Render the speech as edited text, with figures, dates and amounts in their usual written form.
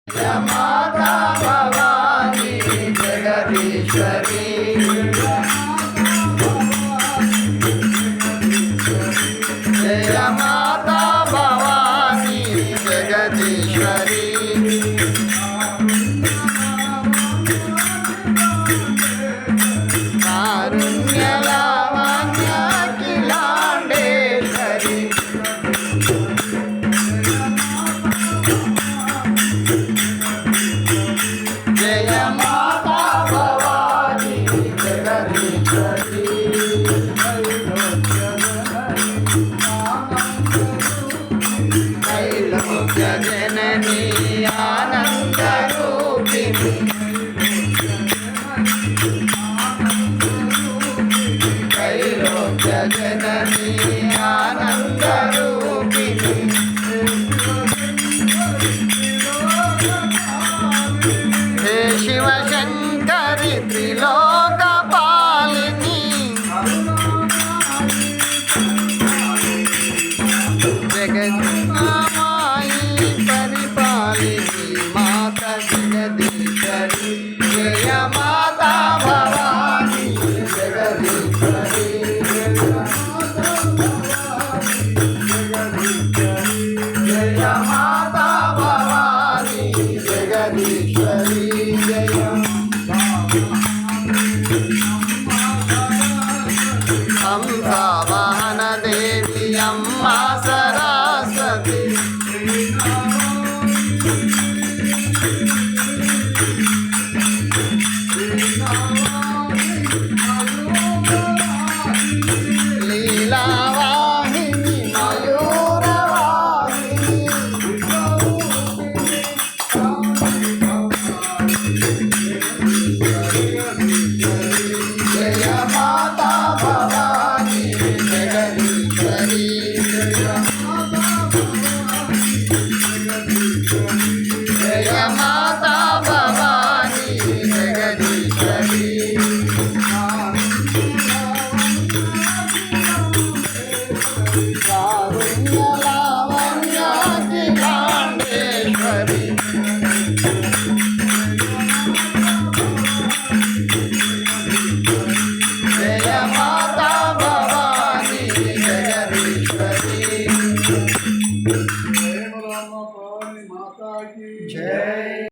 माता भवानी जगदीश्वरी जय माता भवानी जगदीश्वरी कारुण्य लावण्य किलांडेश्वरी जय माता भवानी जगदीश्वरी त्रैलोक्य जननी आनंद रूपिणी त्रैलोक्य जननी आनंद रूपिणी हे शिव शंकरी त्रिलोकपालिनी जगन्माई परिपालिनी माता जगदीश्वरी जय माता भवानी जगदीश्वरी जय माता भवानी जगदीश्वरी जय अम्बा वाहन देवी अम्मा सरस्वती